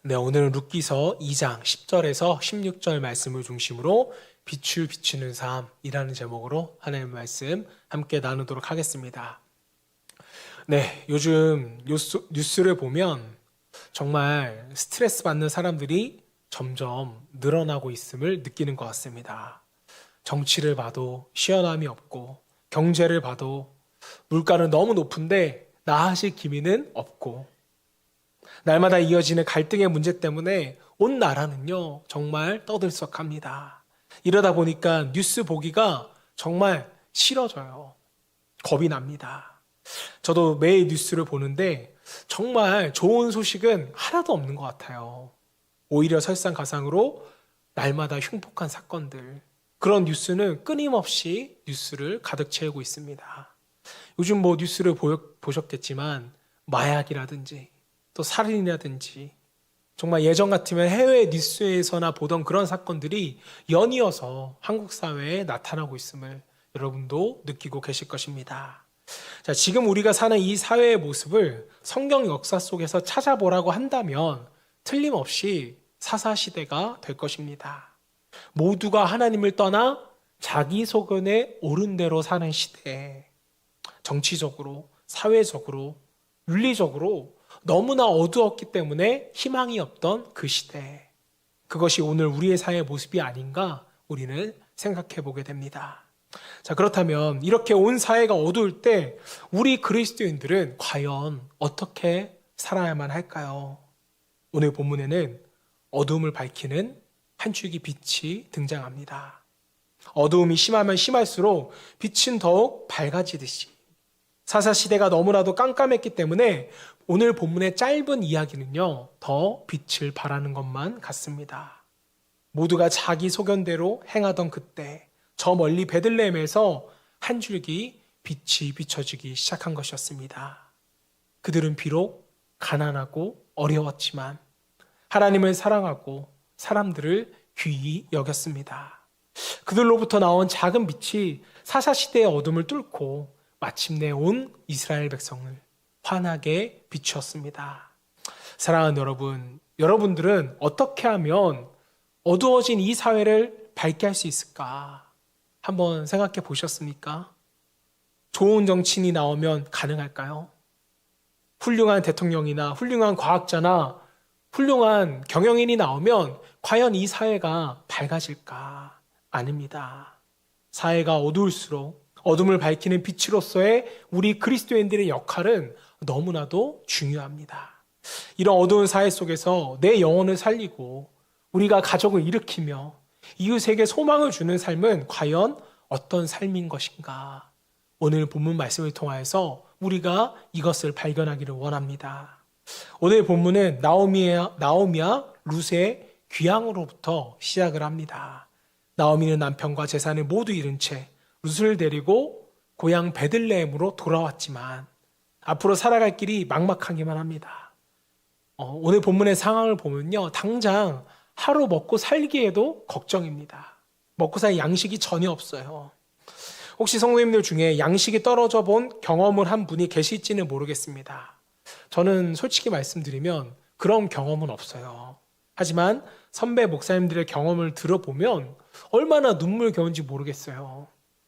네, 오늘은 룻기서 2장 10절에서 16절 말씀을 중심으로 빛을 비추는 삶이라는 제목으로 하나님의 말씀 함께 나누도록 하겠습니다. 네, 요즘 뉴스를 보면 정말 스트레스 받는 사람들이 점점 늘어나고 있음을 느끼는 것 같습니다. 정치를 봐도 시원함이 없고, 경제를 봐도 물가는 너무 높은데 나아질 기미는 없고, 날마다 이어지는 갈등의 문제 때문에 온 나라는요, 정말 떠들썩합니다. 이러다 보니까 뉴스 보기가 정말 싫어져요. 겁이 납니다. 저도 매일 뉴스를 보는데 정말 좋은 소식은 하나도 없는 것 같아요. 오히려 설상가상으로 날마다 흉폭한 사건들, 그런 뉴스는 끊임없이 뉴스를 가득 채우고 있습니다. 요즘 뭐 뉴스를 보셨겠지만 마약이라든지 또 살인이라든지 정말 예전 같으면 해외 뉴스에서나 보던 그런 사건들이 연이어서 한국 사회에 나타나고 있음을 여러분도 느끼고 계실 것입니다. 자, 지금 우리가 사는 이 사회의 모습을 성경 역사 속에서 찾아보라고 한다면 틀림없이 사사시대가 될 것입니다. 모두가 하나님을 떠나 자기 소견에 옳은 대로 사는 시대에 정치적으로, 사회적으로, 윤리적으로 너무나 어두웠기 때문에 희망이 없던 그 시대. 그것이 오늘 우리의 사회의 모습이 아닌가 우리는 생각해 보게 됩니다. 자, 그렇다면 이렇게 온 사회가 어두울 때 우리 그리스도인들은 과연 어떻게 살아야만 할까요? 오늘 본문에는 어두움을 밝히는 한 줄기 빛이 등장합니다. 어두움이 심하면 심할수록 빛은 더욱 밝아지듯이 사사시대가 너무나도 깜깜했기 때문에 오늘 본문의 짧은 이야기는요, 더 빛을 발하는 것만 같습니다. 모두가 자기 소견대로 행하던 그때 저 멀리 베들레헴에서 한 줄기 빛이 비춰지기 시작한 것이었습니다. 그들은 비록 가난하고 어려웠지만 하나님을 사랑하고 사람들을 귀히 여겼습니다. 그들로부터 나온 작은 빛이 사사시대의 어둠을 뚫고 마침내 온 이스라엘 백성을 환하게 비추었습니다. 사랑하는 여러분, 여러분들은 어떻게 하면 어두워진 이 사회를 밝게 할 수 있을까? 한번 생각해 보셨습니까? 좋은 정치인이 나오면 가능할까요? 훌륭한 대통령이나 훌륭한 과학자나 훌륭한 경영인이 나오면 과연 이 사회가 밝아질까? 아닙니다. 사회가 어두울수록 어둠을 밝히는 빛으로서의 우리 그리스도인들의 역할은 너무나도 중요합니다. 이런 어두운 사회 속에서 내 영혼을 살리고 우리가 가족을 일으키며 이웃에게 소망을 주는 삶은 과연 어떤 삶인 것인가? 오늘 본문 말씀을 통하여서 우리가 이것을 발견하기를 원합니다. 오늘 본문은 나오미와 룻의 귀향으로부터 시작을 합니다. 나오미는 남편과 재산을 모두 잃은 채 룻을 데리고 고향 베들레헴으로 돌아왔지만 앞으로 살아갈 길이 막막하기만 합니다. 오늘 본문의 상황을 보면요, 당장 하루 먹고 살기에도 걱정입니다. 먹고 살 양식이 전혀 없어요. 혹시 성도님들 중에 양식이 떨어져 본 경험을 한 분이 계실지는 모르겠습니다. 저는 솔직히 말씀드리면 그런 경험은 없어요. 하지만 선배 목사님들의 경험을 들어보면 얼마나 눈물겨운지 모르겠어요.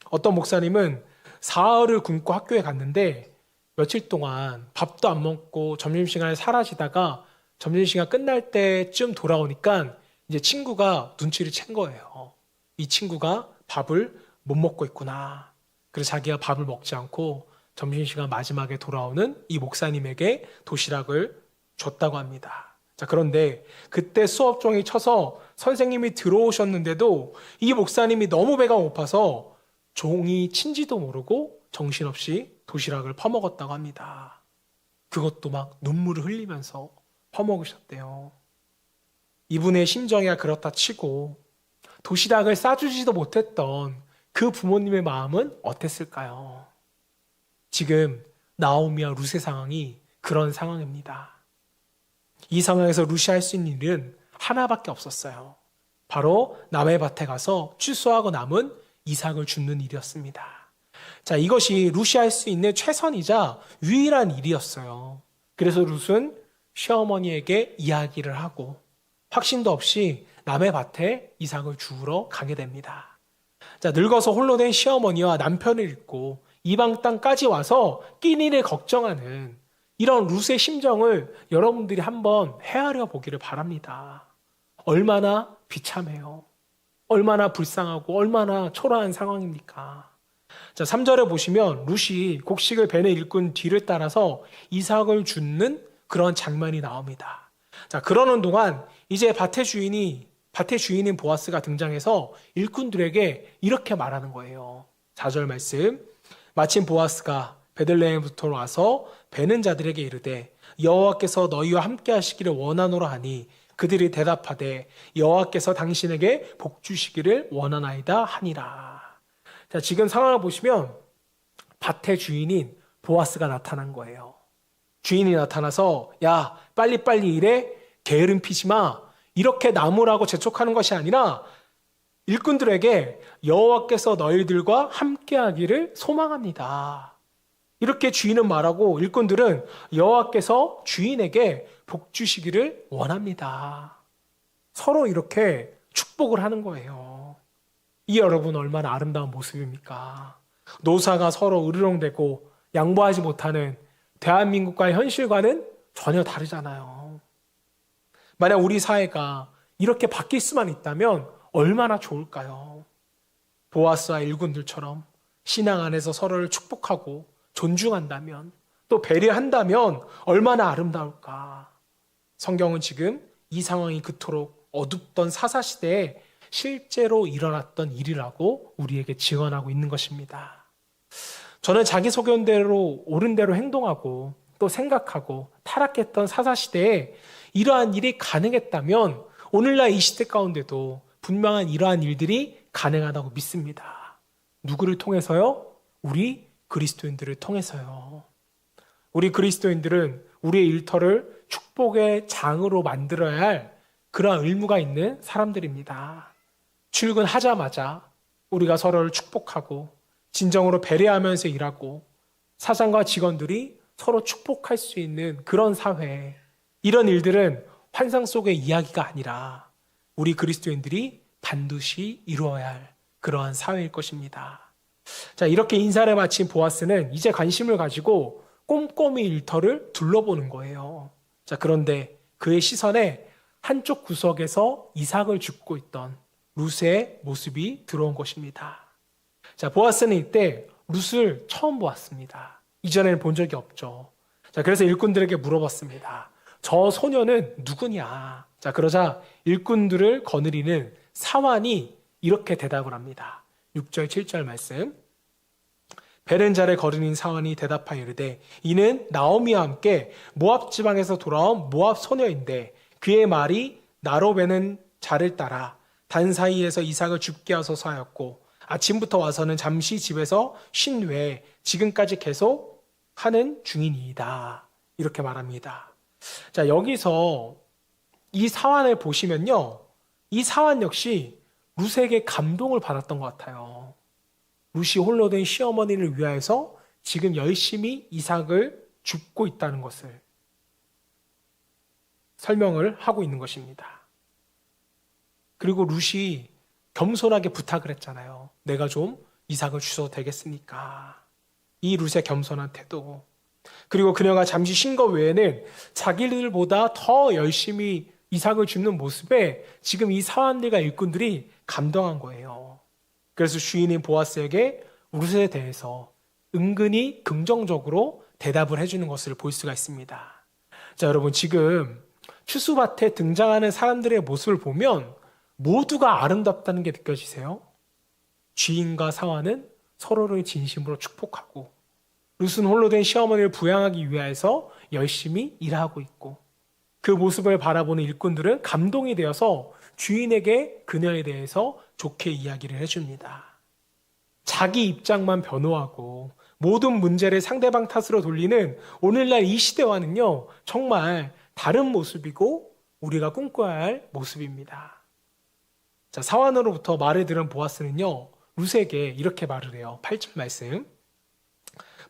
어떤 목사님은 사흘을 굶고 학교에 갔는데 며칠 동안 밥도 안 먹고 점심시간에 사라지다가 점심시간 끝날 때쯤 돌아오니까 이제 친구가 눈치를 챈 거예요. 이 친구가 밥을 못 먹고 있구나. 그래서 자기가 밥을 먹지 않고 점심시간 마지막에 돌아오는 이 목사님에게 도시락을 줬다고 합니다. 자, 그런데 그때 수업종이 쳐서 선생님이 들어오셨는데도 이 목사님이 너무 배가 고파서 종이 친지도 모르고 정신없이 도시락을 퍼먹었다고 합니다. 그것도 막 눈물을 흘리면서 퍼먹으셨대요. 이분의 심정이야 그렇다 치고 도시락을 싸주지도 못했던 그 부모님의 마음은 어땠을까요? 지금 나오미와 룻의 상황이 그런 상황입니다. 이 상황에서 룻이 할 수 있는 일은 하나밖에 없었어요. 바로 남의 밭에 가서 추수하고 남은 이삭을 줍는 일이었습니다. 자, 이것이 룻이 할 수 있는 최선이자 유일한 일이었어요. 그래서 룻은 시어머니에게 이야기를 하고 확신도 없이 남의 밭에 이삭을 주우러 가게 됩니다. 자, 늙어서 홀로 된 시어머니와 남편을 잃고 이방 땅까지 와서 끼니를 걱정하는 이런 룻의 심정을 여러분들이 한번 헤아려 보기를 바랍니다. 얼마나 비참해요. 얼마나 불쌍하고 얼마나 초라한 상황입니까? 자, 3절에 보시면 룻이 곡식을 베는 일꾼 뒤를 따라서 이삭을 줍는 그런 장면이 나옵니다. 자, 그러는 동안 이제 밭의 주인인 보아스가 등장해서 일꾼들에게 이렇게 말하는 거예요. 4절 말씀. 마침 보아스가 베들레헴부터 와서 베는 자들에게 이르되 여호와께서 너희와 함께 하시기를 원하노라 하니 그들이 대답하되 여호와께서 당신에게 복 주시기를 원하나이다 하니라. 자, 지금 상황을 보시면 밭의 주인인 보아스가 나타난 거예요. 주인이 나타나서 야, 빨리빨리 일해. 게으름 피지 마. 이렇게 나무라고 재촉하는 것이 아니라 일꾼들에게 여호와께서 너희들과 함께하기를 소망합니다. 이렇게 주인은 말하고 일꾼들은 여호와께서 주인에게 복 주시기를 원합니다. 서로 이렇게 축복을 하는 거예요. 이 여러분 얼마나 아름다운 모습입니까? 노사가 서로 으르렁대고 양보하지 못하는 대한민국과의 현실과는 전혀 다르잖아요. 만약 우리 사회가 이렇게 바뀔 수만 있다면 얼마나 좋을까요? 보아스와 일꾼들처럼 신앙 안에서 서로를 축복하고 존중한다면 또 배려한다면 얼마나 아름다울까? 성경은 지금 이 상황이 그토록 어둡던 사사시대에 실제로 일어났던 일이라고 우리에게 증언하고 있는 것입니다. 저는 자기소견대로 옳은 대로 행동하고 또 생각하고 타락했던 사사시대에 이러한 일이 가능했다면 오늘날 이 시대 가운데도 분명한 이러한 일들이 가능하다고 믿습니다. 누구를 통해서요? 우리 그리스도인들을 통해서요. 우리 그리스도인들은 우리의 일터를 축복의 장으로 만들어야 할 그러한 의무가 있는 사람들입니다. 출근하자마자 우리가 서로를 축복하고 진정으로 배려하면서 일하고 사장과 직원들이 서로 축복할 수 있는 그런 사회, 이런 일들은 환상 속의 이야기가 아니라 우리 그리스도인들이 반드시 이루어야 할 그러한 사회일 것입니다. 자, 이렇게 인사를 마친 보아스는 이제 관심을 가지고 꼼꼼히 일터를 둘러보는 거예요. 자, 그런데 그의 시선에 한쪽 구석에서 이삭을 줍고 있던 룻의 모습이 들어온 것입니다. 자, 보아스는 이때 룻을 처음 보았습니다. 이전에는 본 적이 없죠. 자, 그래서 일꾼들에게 물어봤습니다. 저 소녀는 누구냐? 자, 그러자 일꾼들을 거느리는 사환이 이렇게 대답을 합니다. 6절, 7절 말씀. 베는 자를 거느린 사환이 대답하여 이르되 이는 나오미와 함께 모압 지방에서 돌아온 모압 소녀인데 그의 말이 나로 베는 자를 따라 단 사이에서 이삭을 줍게 하소서 하였고 아침부터 와서는 잠시 집에서 쉰 외에 지금까지 계속 하는 중이니이다. 이렇게 말합니다. 자, 여기서 이 사환을 보시면요. 이 사환 역시 룻에게 감동을 받았던 것 같아요. 룻이 홀로 된 시어머니를 위하여서 지금 열심히 이삭을 줍고 있다는 것을 설명을 하고 있는 것입니다. 그리고 룻이 겸손하게 부탁을 했잖아요. 내가 좀 이삭을 주셔도 되겠습니까? 이 룻의 겸손한 태도. 그리고 그녀가 잠시 쉰 것 외에는 자기들보다 더 열심히 이삭을 줍는 모습에 지금 이 사환들과 일꾼들이 감동한 거예요. 그래서 주인인 보아스에게 룻에 대해서 은근히 긍정적으로 대답을 해주는 것을 볼 수가 있습니다. 자, 여러분, 지금 추수밭에 등장하는 사람들의 모습을 보면 모두가 아름답다는 게 느껴지세요? 주인과 사환은 서로를 진심으로 축복하고 룻은 홀로 된 시어머니를 부양하기 위해서 열심히 일하고 있고 그 모습을 바라보는 일꾼들은 감동이 되어서 주인에게 그녀에 대해서 좋게 이야기를 해줍니다. 자기 입장만 변호하고 모든 문제를 상대방 탓으로 돌리는 오늘날 이 시대와는요, 정말 다른 모습이고 우리가 꿈꿔야 할 모습입니다. 자, 사환으로부터 말을 들은 보아스는요, 룻에게 이렇게 말을 해요. 8절 말씀.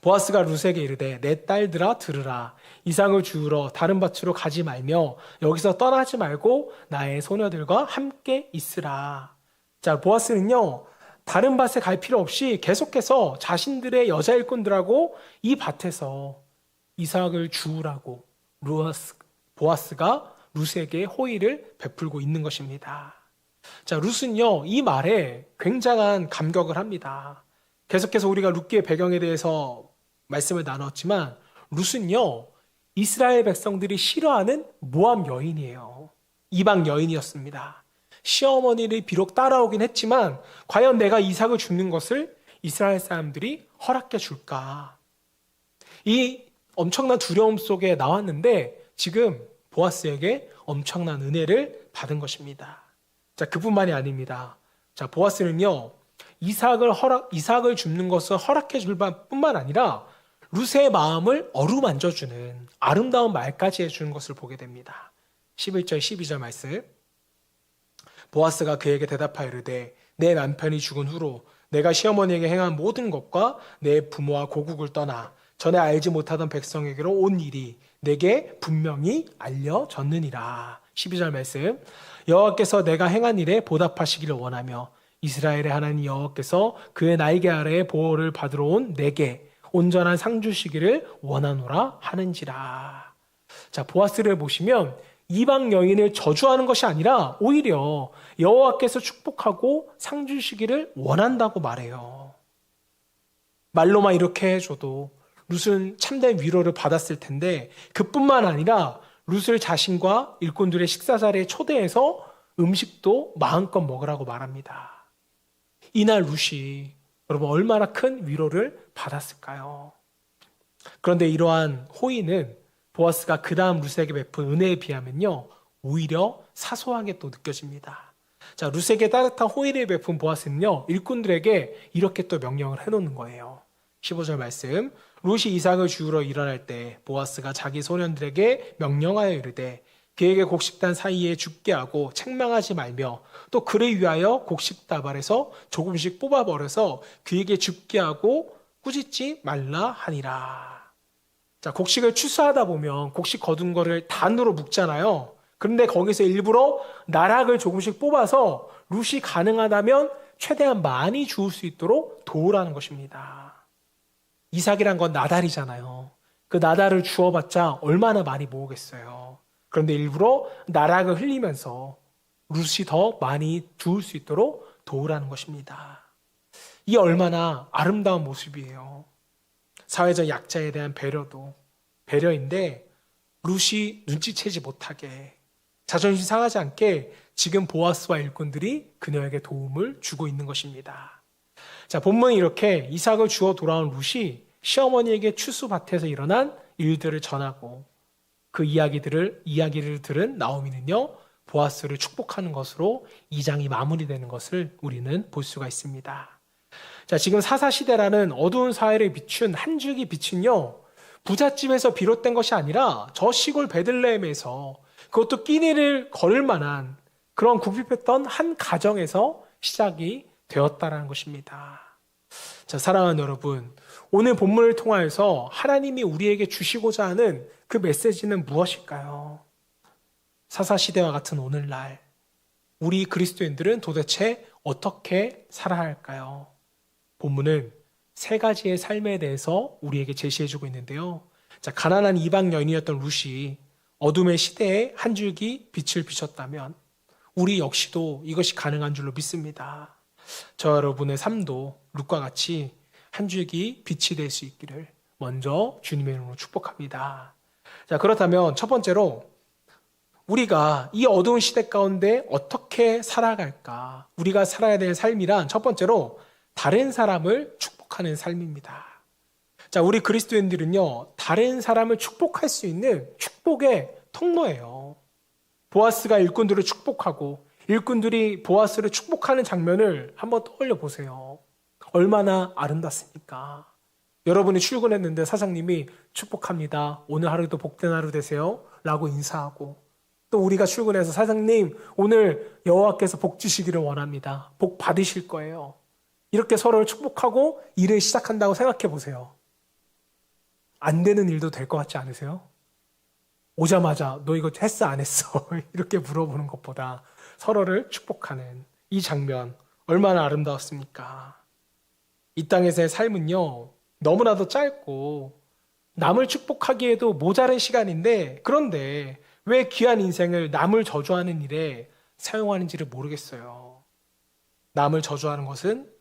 보아스가 룻에게 이르되 내 딸들아 들으라. 이삭을 주우러 다른 밭으로 가지 말며 여기서 떠나지 말고 나의 소녀들과 함께 있으라. 자, 보아스는요, 다른 밭에 갈 필요 없이 계속해서 자신들의 여자 일꾼들하고 이 밭에서 이삭을 주우라고 보아스가 룻에게 호의를 베풀고 있는 것입니다. 자, 룻은요, 이 말에 굉장한 감격을 합니다. 계속해서 우리가 룻기의 배경에 대해서 말씀을 나눴지만, 룻은요, 이스라엘 백성들이 싫어하는 모압 여인이에요. 이방 여인이었습니다. 시어머니를 비록 따라오긴 했지만, 과연 내가 이삭을 죽는 것을 이스라엘 사람들이 허락해 줄까? 이 엄청난 두려움 속에 나왔는데, 지금 보아스에게 엄청난 은혜를 받은 것입니다. 자, 그뿐만이 아닙니다. 자, 보아스는요, 이삭을 줍는 것을 허락해 줄 뿐만 아니라 룻의 마음을 어루만져주는 아름다운 말까지 해주는 것을 보게 됩니다. 11절, 12절 말씀. 보아스가 그에게 대답하여 이르되 내 남편이 죽은 후로 내가 시어머니에게 행한 모든 것과 내 부모와 고국을 떠나 전에 알지 못하던 백성에게로 온 일이 내게 분명히 알려졌느니라. 12절 말씀. 여호와께서 내가 행한 일에 보답하시기를 원하며 이스라엘의 하나님 여호와께서 그의 날개 아래에 보호를 받으러 온 내게 온전한 상 주시기를 원하노라 하는지라. 자, 보아스를 보시면 이방 여인을 저주하는 것이 아니라 오히려 여호와께서 축복하고 상 주시기를 원한다고 말해요. 말로만 이렇게 해줘도 룻은 참된 위로를 받았을 텐데, 그뿐만 아니라 룻을 자신과 일꾼들의 식사 자리에 초대해서 음식도 마음껏 먹으라고 말합니다. 이날 룻이 여러분 얼마나 큰 위로를 받았을까요? 그런데 이러한 호의는 보아스가 그 다음 룻에게 베푼 은혜에 비하면요, 오히려 사소하게 또 느껴집니다. 자, 룻에게 따뜻한 호의를 베푼 보아스는요, 일꾼들에게 이렇게 또 명령을 해놓는 거예요. 15절 말씀. 룻이 이삭을 주우러 일어날 때 보아스가 자기 소년들에게 명령하여 이르되 그에게 곡식단 사이에 죽게 하고 책망하지 말며 또 그를 위하여 곡식다발에서 조금씩 뽑아버려서 그에게 죽게 하고 꾸짖지 말라 하니라. 자, 곡식을 추수하다 보면 곡식 거둔 거를 단으로 묶잖아요. 그런데 거기서 일부러 나락을 조금씩 뽑아서 룻이 가능하다면 최대한 많이 주울 수 있도록 도우라는 것입니다. 이삭이란 건 나달이잖아요. 그 나달을 주워봤자 얼마나 많이 모으겠어요. 그런데 일부러 나락을 흘리면서 룻이 더 많이 주울 수 있도록 도우라는 것입니다. 이 얼마나 아름다운 모습이에요. 사회적 약자에 대한 배려인데 룻이 눈치채지 못하게, 자존심 상하지 않게 지금 보아스와 일꾼들이 그녀에게 도움을 주고 있는 것입니다. 자, 본문은 이렇게 이삭을 주워 돌아온 룻이 시어머니에게 추수밭에서 일어난 일들을 전하고 그 이야기를 들은 나오미는요, 보아스를 축복하는 것으로 2장이 마무리되는 것을 우리는 볼 수가 있습니다. 자, 지금 사사시대라는 어두운 사회를 비춘 한 줄기 빛은요, 부잣집에서 비롯된 것이 아니라 저 시골 베들레헴에서, 그것도 끼니를 걸을 만한 그런 굽입했던 한 가정에서 시작이 되었다라는 것입니다. 자, 사랑하는 여러분, 오늘 본문을 통하여서 하나님이 우리에게 주시고자 하는 그 메시지는 무엇일까요? 사사시대와 같은 오늘날 우리 그리스도인들은 도대체 어떻게 살아야 할까요? 본문은 세 가지의 삶에 대해서 우리에게 제시해주고 있는데요. 자, 가난한 이방 여인이었던 룻이 어둠의 시대에 한 줄기 빛을 비췄다면 우리 역시도 이것이 가능한 줄로 믿습니다. 저 여러분의 삶도 룻과 같이 한 줄기 빛이 될 수 있기를 먼저 주님의 이름으로 축복합니다. 자, 그렇다면 첫 번째로 우리가 이 어두운 시대 가운데 어떻게 살아갈까? 우리가 살아야 될 삶이란 첫 번째로 다른 사람을 축복하는 삶입니다. 자, 우리 그리스도인들은요, 다른 사람을 축복할 수 있는 축복의 통로예요. 보아스가 일꾼들을 축복하고 일꾼들이 보아스를 축복하는 장면을 한번 떠올려 보세요. 얼마나 아름답습니까? 여러분이 출근했는데 사장님이 축복합니다. 오늘 하루도 복된 하루 되세요. 라고 인사하고, 또 우리가 출근해서 사장님 오늘 여호와께서 복 주시기를 원합니다. 복 받으실 거예요. 이렇게 서로를 축복하고 일을 시작한다고 생각해 보세요. 안 되는 일도 될 것 같지 않으세요? 오자마자 너 이거 했어 안 했어? 이렇게 물어보는 것보다 서로를 축복하는 이 장면 얼마나 아름다웠습니까? 이 땅에서의 삶은요, 너무나도 짧고 남을 축복하기에도 모자른 시간인데, 그런데 왜 귀한 인생을 남을 저주하는 일에 사용하는지를 모르겠어요. 남을 저주하는 것은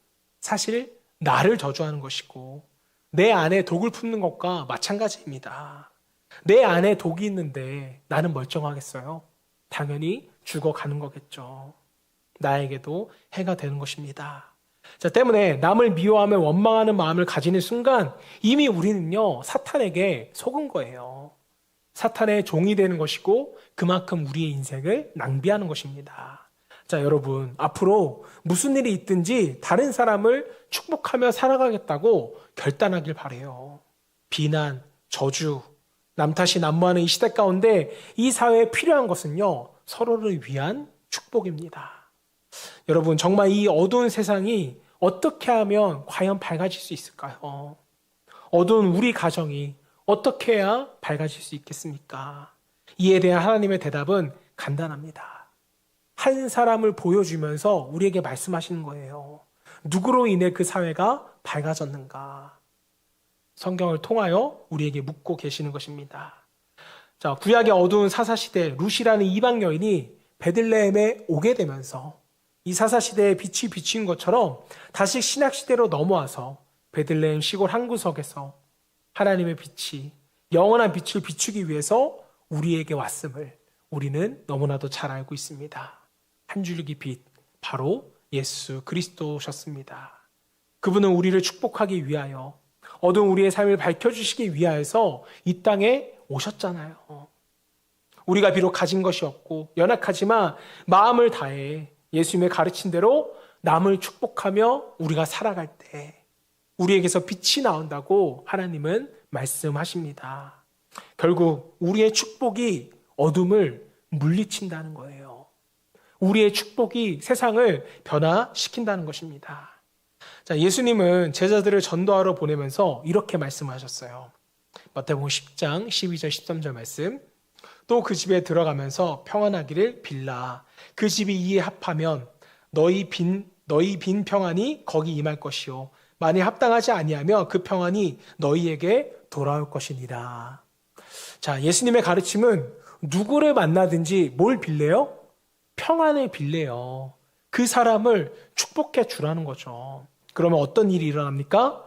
사실 나를 저주하는 것이고, 내 안에 독을 품는 것과 마찬가지입니다. 내 안에 독이 있는데 나는 멀쩡하겠어요? 당연히 죽어가는 거겠죠. 나에게도 해가 되는 것입니다. 자, 때문에 남을 미워하며 원망하는 마음을 가지는 순간 이미 우리는요, 사탄에게 속은 거예요. 사탄의 종이 되는 것이고 그만큼 우리의 인생을 낭비하는 것입니다. 자, 여러분, 앞으로 무슨 일이 있든지 다른 사람을 축복하며 살아가겠다고 결단하길 바라요. 비난, 저주, 남 탓이 난무하는 이 시대 가운데 이 사회에 필요한 것은요, 서로를 위한 축복입니다. 여러분, 정말 이 어두운 세상이 어떻게 하면 과연 밝아질 수 있을까요? 어두운 우리 가정이 어떻게 해야 밝아질 수 있겠습니까? 이에 대한 하나님의 대답은 간단합니다. 한 사람을 보여주면서 우리에게 말씀하시는 거예요. 누구로 인해 그 사회가 밝아졌는가? 성경을 통하여 우리에게 묻고 계시는 것입니다. 자, 구약의 어두운 사사시대 루시라는 이방 여인이 베들레헴에 오게 되면서 이 사사시대의 빛이 비친 것처럼 다시 신약시대로 넘어와서 베들레헴 시골 한 구석에서 하나님의 빛이 영원한 빛을 비추기 위해서 우리에게 왔음을 우리는 너무나도 잘 알고 있습니다. 한 줄기 빛, 바로 예수 그리스도셨습니다. 그분은 우리를 축복하기 위하여 어두운 우리의 삶을 밝혀주시기 위하여서 이 땅에 오셨잖아요. 우리가 비록 가진 것이 없고 연약하지만 마음을 다해 예수님의 가르친 대로 남을 축복하며 우리가 살아갈 때 우리에게서 빛이 나온다고 하나님은 말씀하십니다. 결국 우리의 축복이 어둠을 물리친다는 거예요. 우리의 축복이 세상을 변화시킨다는 것입니다. 자, 예수님은 제자들을 전도하러 보내면서 이렇게 말씀하셨어요. 마태복음 10장 12절 13절 말씀. 또 그 집에 들어가면서 평안하기를 빌라. 그 집이 이에 합하면 너희 빈 평안이 거기 임할 것이요. 만일 합당하지 아니하면 그 평안이 너희에게 돌아올 것이니라. 자, 예수님의 가르침은 누구를 만나든지 뭘 빌래요? 평안을 빌래요. 그 사람을 축복해 주라는 거죠. 그러면 어떤 일이 일어납니까?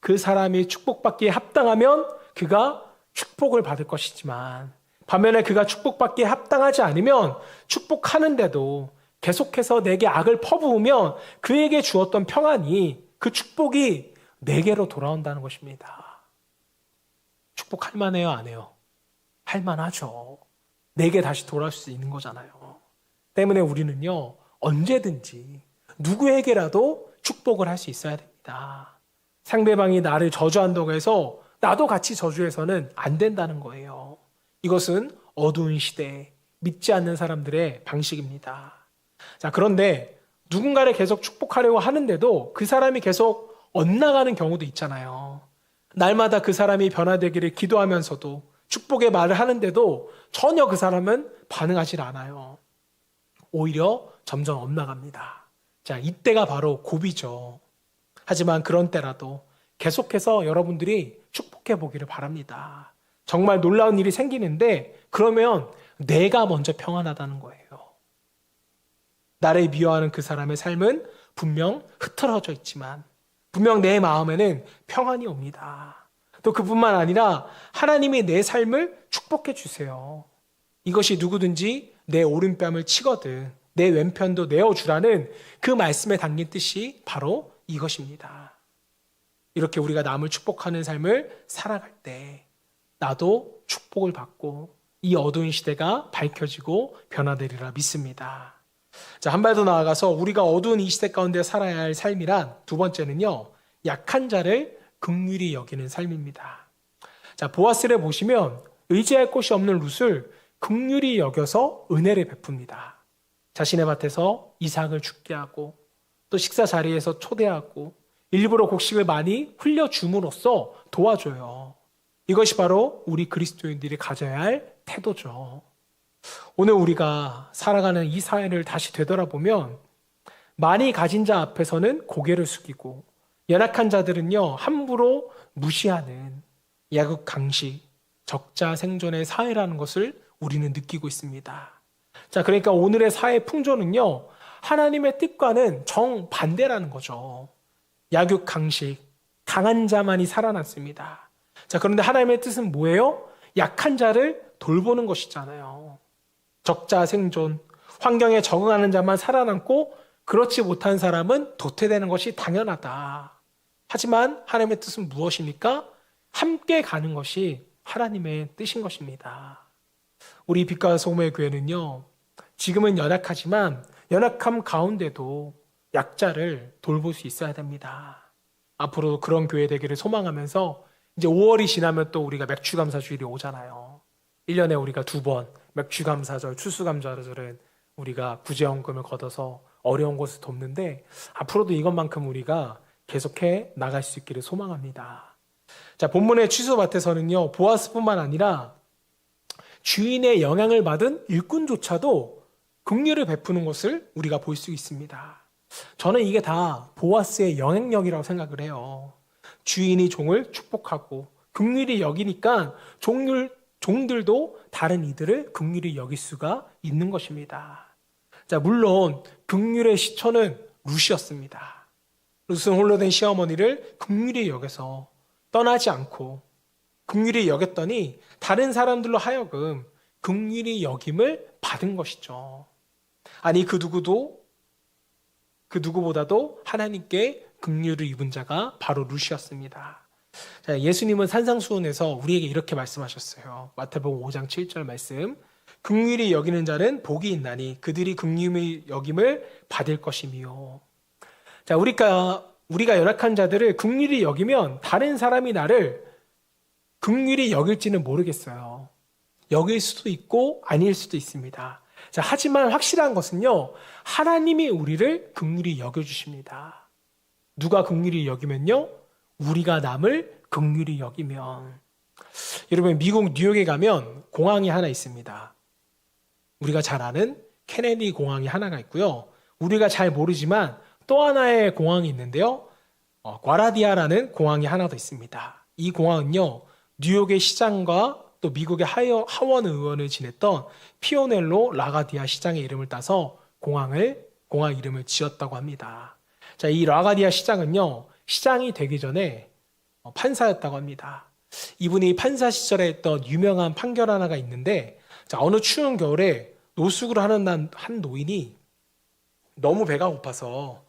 그 사람이 축복받기에 합당하면 그가 축복을 받을 것이지만 반면에 그가 축복받기에 합당하지 않으면 축복하는데도 계속해서 내게 악을 퍼부으면 그에게 주었던 평안이 그 축복이 내게로 돌아온다는 것입니다. 축복할 만해요, 안 해요? 할 만하죠. 내게 다시 돌아올 수 있는 거잖아요. 때문에 우리는요, 언제든지 누구에게라도 축복을 할 수 있어야 됩니다. 상대방이 나를 저주한다고 해서 나도 같이 저주해서는 안 된다는 거예요. 이것은 어두운 시대, 믿지 않는 사람들의 방식입니다. 자, 그런데 누군가를 계속 축복하려고 하는데도 그 사람이 계속 엇나가는 경우도 있잖아요. 날마다 그 사람이 변화되기를 기도하면서도 축복의 말을 하는데도 전혀 그 사람은 반응하지 않아요. 오히려 점점 엇나갑니다. 자, 이때가 바로 고비죠. 하지만 그런 때라도 계속해서 여러분들이 축복해 보기를 바랍니다. 정말 놀라운 일이 생기는데 그러면 내가 먼저 평안하다는 거예요. 나를 미워하는 그 사람의 삶은 분명 흐트러져 있지만 분명 내 마음에는 평안이 옵니다. 또 그뿐만 아니라 하나님이 내 삶을 축복해 주세요. 이것이 누구든지 내 오른뺨을 치거든 내 왼편도 내어주라는 그 말씀에 담긴 뜻이 바로 이것입니다. 이렇게 우리가 남을 축복하는 삶을 살아갈 때 나도 축복을 받고 이 어두운 시대가 밝혀지고 변화되리라 믿습니다. 자, 한 발 더 나아가서 우리가 어두운 이 시대 가운데 살아야 할 삶이란 두 번째는요, 약한 자를 긍휼히 여기는 삶입니다. 자, 보아스를 보시면 의지할 곳이 없는 룻을 긍휼히 여겨서 은혜를 베풉니다. 자신의 밭에서 이삭을 죽게 하고 또 식사 자리에서 초대하고 일부러 곡식을 많이 흘려줌으로써 도와줘요. 이것이 바로 우리 그리스도인들이 가져야 할 태도죠. 오늘 우리가 살아가는 이 사회를 다시 되돌아보면 많이 가진 자 앞에서는 고개를 숙이고 연약한 자들은요 함부로 무시하는 약육강식, 적자 생존의 사회라는 것을 우리는 느끼고 있습니다. 자, 그러니까 오늘의 사회 풍조는요 하나님의 뜻과는 정반대라는 거죠. 약육강식, 강한 자만이 살아났습니다. 자, 그런데 하나님의 뜻은 뭐예요? 약한 자를 돌보는 것이잖아요. 적자 생존, 환경에 적응하는 자만 살아남고 그렇지 못한 사람은 도태되는 것이 당연하다. 하지만 하나님의 뜻은 무엇입니까? 함께 가는 것이 하나님의 뜻인 것입니다. 우리 빛과 소금의 교회는요, 지금은 연약하지만 연약함 가운데도 약자를 돌볼 수 있어야 됩니다. 앞으로 그런 교회 되기를 소망하면서 이제 5월이 지나면 또 우리가 맥주감사주일이 오잖아요. 1년에 우리가 2번 맥주감사절, 추수감사절은 우리가 구제헌금을 걷어서 어려운 곳을 돕는데 앞으로도 이것만큼 우리가 계속해 나갈 수 있기를 소망합니다. 자, 본문의 추수밭에서는요, 보아스뿐만 아니라 주인의 영향을 받은 일꾼조차도 긍휼을 베푸는 것을 우리가 볼 수 있습니다. 저는 이게 다 보아스의 영향력이라고 생각을 해요. 주인이 종을 축복하고 긍휼히 여기니까 종들도 다른 이들을 긍휼히 여길 수가 있는 것입니다. 자, 물론 긍휼의 시초는 룻이었습니다. 룻은 홀로 된 시어머니를 긍휼히 여겨서 떠나지 않고 긍휼히 여겼더니 다른 사람들로 하여금 긍휼히 여김을 받은 것이죠. 아니 그 누구보다도 하나님께 긍휼을 입은 자가 바로 룻이었습니다. 자, 예수님은 산상수훈에서 우리에게 이렇게 말씀하셨어요. 마태복음 5장 7절 말씀. 긍휼히 여기는 자는 복이 있나니 그들이 긍휼히 여김을 받을 것이며. 자, 우리가 연약한 자들을 긍휼히 여기면 다른 사람이 나를 긍휼히 여길지는 모르겠어요. 여길 수도 있고 아닐 수도 있습니다. 자, 하지만 확실한 것은요, 하나님이 우리를 긍휼히 여겨주십니다. 누가 긍휼히 여기면요, 우리가 남을 긍휼히 여기면. 여러분, 미국 뉴욕에 가면 공항이 하나 있습니다. 우리가 잘 아는 케네디 공항이 하나가 있고요. 우리가 잘 모르지만 또 하나의 공항이 있는데요. 과라디아라는 공항이 하나 더 있습니다. 이 공항은요, 뉴욕의 시장과 또 미국의 하원 의원을 지냈던 피오넬로 라가디아 시장의 이름을 따서 공항 이름을 지었다고 합니다. 자, 이 라가디아 시장은요, 시장이 되기 전에 판사였다고 합니다. 이분이 판사 시절에 했던 유명한 판결 하나가 있는데, 자, 어느 추운 겨울에 노숙을 하는 한 노인이 너무 배가 고파서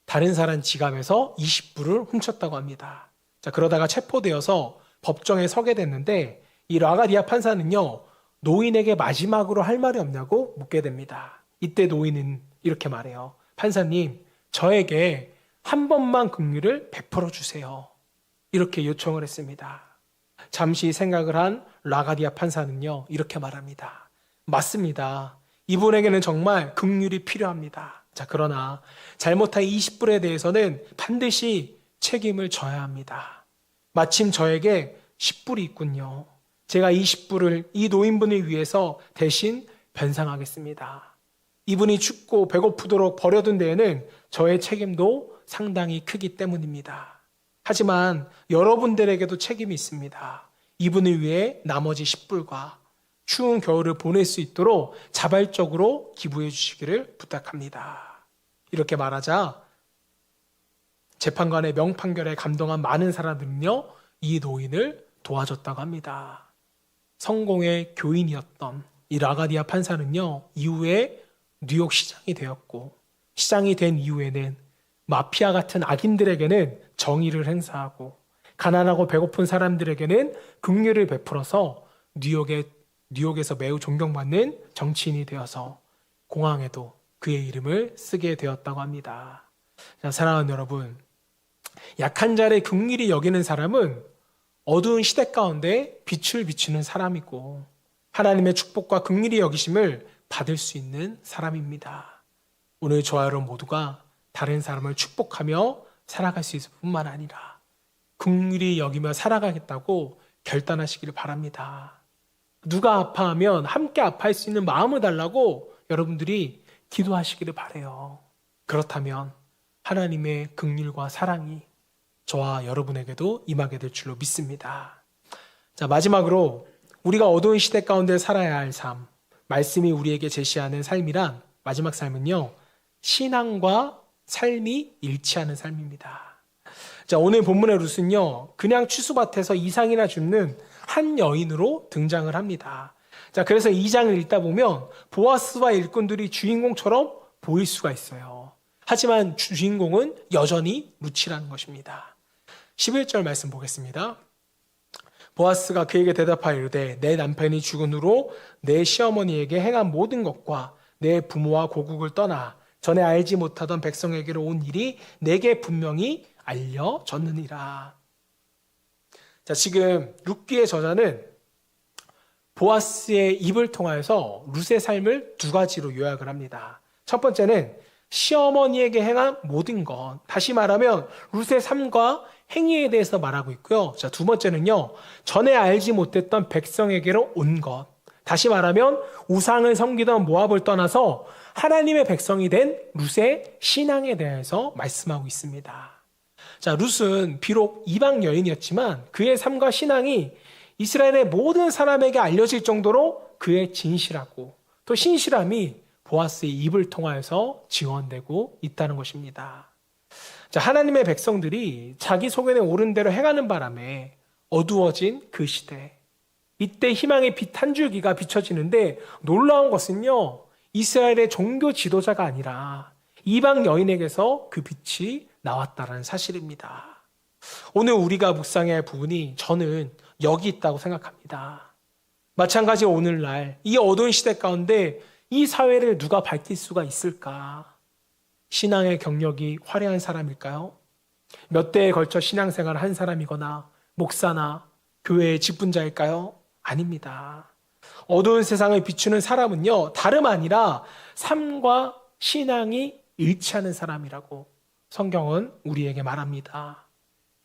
다른 사람 지갑에서 20불을 훔쳤다고 합니다. 자, 그러다가 체포되어서 법정에 서게 됐는데 이 라가디아 판사는요, 노인에게 마지막으로 할 말이 없냐고 묻게 됩니다. 이때 노인은 이렇게 말해요. 판사님, 저에게 한 번만 긍휼을 베풀어 주세요. 이렇게 요청을 했습니다. 잠시 생각을 한 라가디아 판사는요, 이렇게 말합니다. 맞습니다. 이분에게는 정말 긍휼이 필요합니다. 자, 그러나 잘못한 20불에 대해서는 반드시 책임을 져야 합니다. 마침 저에게 10불이 있군요. 제가 20불을 이 노인분을 위해서 대신 변상하겠습니다. 이분이 춥고 배고프도록 버려둔 데에는 저의 책임도 상당히 크기 때문입니다. 하지만 여러분들에게도 책임이 있습니다. 이분을 위해 나머지 10불과 추운 겨울을 보낼 수 있도록 자발적으로 기부해 주시기를 부탁합니다. 이렇게 말하자 재판관의 명판결에 감동한 많은 사람들은요, 이 노인을 도와줬다고 합니다. 성공의 교인이었던 이 라가디아 판사는요, 이후에 뉴욕 시장이 되었고, 시장이 된 이후에는 마피아 같은 악인들에게는 정의를 행사하고, 가난하고 배고픈 사람들에게는 긍휼을 베풀어서 뉴욕에서 매우 존경받는 정치인이 되어서 공항에도 그의 이름을 쓰게 되었다고 합니다. 자, 사랑하는 여러분, 약한 자를 긍휼히 여기는 사람은 어두운 시대 가운데 빛을 비추는 사람이고 하나님의 축복과 긍휼히 여기심을 받을 수 있는 사람입니다. 오늘 저와 여러분 모두가 다른 사람을 축복하며 살아갈 수 있을 뿐만 아니라 긍휼히 여기며 살아가겠다고 결단하시기를 바랍니다. 누가 아파하면 함께 아파할 수 있는 마음을 달라고 여러분들이 기도하시기를 바라요. 그렇다면 하나님의 긍휼과 사랑이 저와 여러분에게도 임하게 될 줄로 믿습니다. 자, 마지막으로 우리가 어두운 시대 가운데 살아야 할 삶, 말씀이 우리에게 제시하는 삶이란 마지막 삶은요, 신앙과 삶이 일치하는 삶입니다. 자, 오늘 본문의 룻은요, 그냥 추수밭에서 이상이나 줍는 한 여인으로 등장을 합니다. 자, 그래서 2장을 읽다 보면 보아스와 일꾼들이 주인공처럼 보일 수가 있어요. 하지만 주인공은 여전히 룻이라는 것입니다. 11절 말씀 보겠습니다. 보아스가 그에게 대답하여 이르되 내 남편이 죽은 후로 내 시어머니에게 행한 모든 것과 내 부모와 고국을 떠나 전에 알지 못하던 백성에게로 온 일이 내게 분명히 알려졌느니라. 자, 지금 룻기의 저자는 보아스의 입을 통하여서 룻의 삶을 두 가지로 요약을 합니다. 첫 번째는 시어머니에게 행한 모든 것, 다시 말하면 룻의 삶과 행위에 대해서 말하고 있고요. 자, 두 번째는요, 전에 알지 못했던 백성에게로 온 것, 다시 말하면 우상을 섬기던 모압을 떠나서 하나님의 백성이 된 룻의 신앙에 대해서 말씀하고 있습니다. 자, 룻은 비록 이방 여인이었지만 그의 삶과 신앙이 이스라엘의 모든 사람에게 알려질 정도로 그의 진실하고 또 신실함이 보아스의 입을 통하여서 지원되고 있다는 것입니다. 자, 하나님의 백성들이 자기 소견에 옳은 대로 행하는 바람에 어두워진 그 시대, 이때 희망의 빛 한 줄기가 비춰지는데 놀라운 것은요, 이스라엘의 종교 지도자가 아니라 이방 여인에게서 그 빛이 나왔다는 사실입니다. 오늘 우리가 묵상해야 할 부분이 저는 여기 있다고 생각합니다. 마찬가지로 오늘날 이 어두운 시대 가운데 이 사회를 누가 밝힐 수가 있을까? 신앙의 경력이 화려한 사람일까요? 몇 대에 걸쳐 신앙생활을 한 사람이거나 목사나 교회의 직분자일까요? 아닙니다. 어두운 세상을 비추는 사람은요, 다름 아니라 삶과 신앙이 일치하는 사람이라고 성경은 우리에게 말합니다.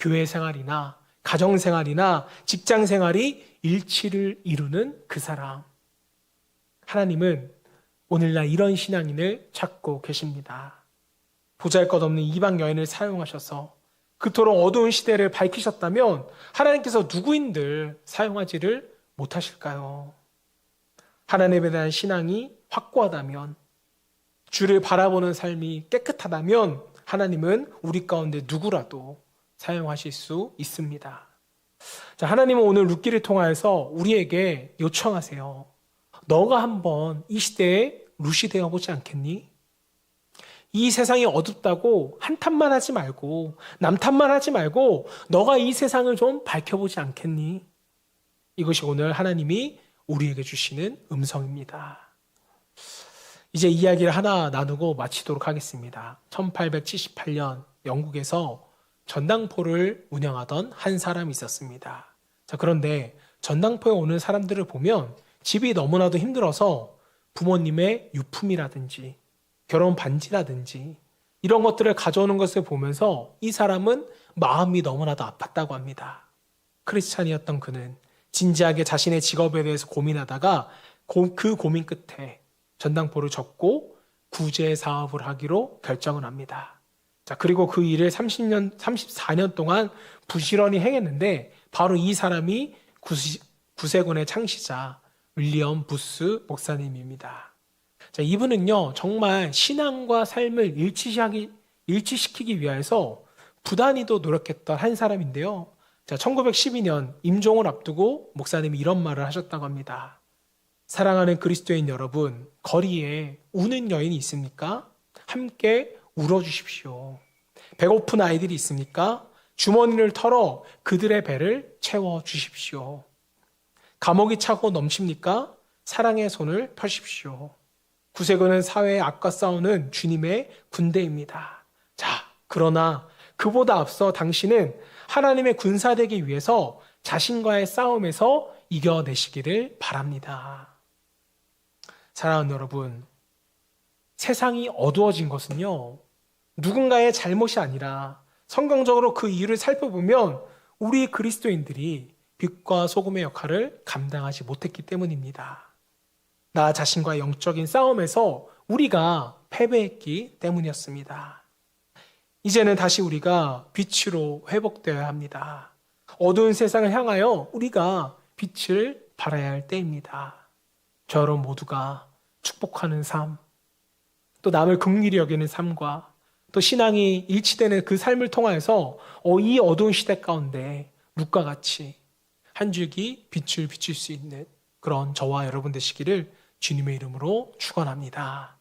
교회 생활이나 가정 생활이나 직장 생활이 일치를 이루는 그 사람. 하나님은 오늘날 이런 신앙인을 찾고 계십니다. 보잘것없는 이방 여인을 사용하셔서 그토록 어두운 시대를 밝히셨다면 하나님께서 누구인들 사용하지를 못하실까요? 하나님에 대한 신앙이 확고하다면, 주를 바라보는 삶이 깨끗하다면 하나님은 우리 가운데 누구라도 사용하실 수 있습니다. 자, 하나님은 오늘 룻기를 통하여서 우리에게 요청하세요. 너가 한번 이 시대에 룻이 되어보지 않겠니? 이 세상이 어둡다고 한탄만 하지 말고 남탄만 하지 말고 너가 이 세상을 좀 밝혀보지 않겠니? 이것이 오늘 하나님이 우리에게 주시는 음성입니다. 이제 이야기를 하나 나누고 마치도록 하겠습니다. 1878년 영국에서 전당포를 운영하던 한 사람이 있었습니다. 자, 그런데 전당포에 오는 사람들을 보면 집이 너무나도 힘들어서 부모님의 유품이라든지 결혼 반지라든지 이런 것들을 가져오는 것을 보면서 이 사람은 마음이 너무나도 아팠다고 합니다. 크리스찬이었던 그는 진지하게 자신의 직업에 대해서 고민하다가 그 고민 끝에 전당포를 접고 구제 사업을 하기로 결정을 합니다. 자, 그리고 그 일을 34년 동안 부지런히 행했는데 바로 이 사람이 구세군의 창시자 윌리엄 부스 목사님입니다. 자, 이분은요, 정말 신앙과 삶을 일치시키기 위해서 부단히도 노력했던 한 사람인데요. 자, 1912년 임종을 앞두고 목사님이 이런 말을 하셨다고 합니다. 사랑하는 그리스도인 여러분, 거리에 우는 여인이 있습니까? 함께 울어주십시오. 배고픈 아이들이 있습니까? 주머니를 털어 그들의 배를 채워주십시오. 감옥이 차고 넘칩니까? 사랑의 손을 펴십시오. 구세군은 사회의 악과 싸우는 주님의 군대입니다. 자, 그러나 그보다 앞서 당신은 하나님의 군사되기 위해서 자신과의 싸움에서 이겨내시기를 바랍니다. 사랑하는 여러분, 세상이 어두워진 것은요, 누군가의 잘못이 아니라 성경적으로 그 이유를 살펴보면 우리 그리스도인들이 빛과 소금의 역할을 감당하지 못했기 때문입니다. 나 자신과의 영적인 싸움에서 우리가 패배했기 때문이었습니다. 이제는 다시 우리가 빛으로 회복되어야 합니다. 어두운 세상을 향하여 우리가 빛을 발해야 할 때입니다. 저 여러분 모두가 축복하는 삶, 또 남을 긍휼히 여기는 삶과 또 신앙이 일치되는 그 삶을 통하여서 이 어두운 시대 가운데 룩과 같이 한 줄기 빛을 비출 수 있는 그런 저와 여러분 되시기를 주님의 이름으로 축원합니다.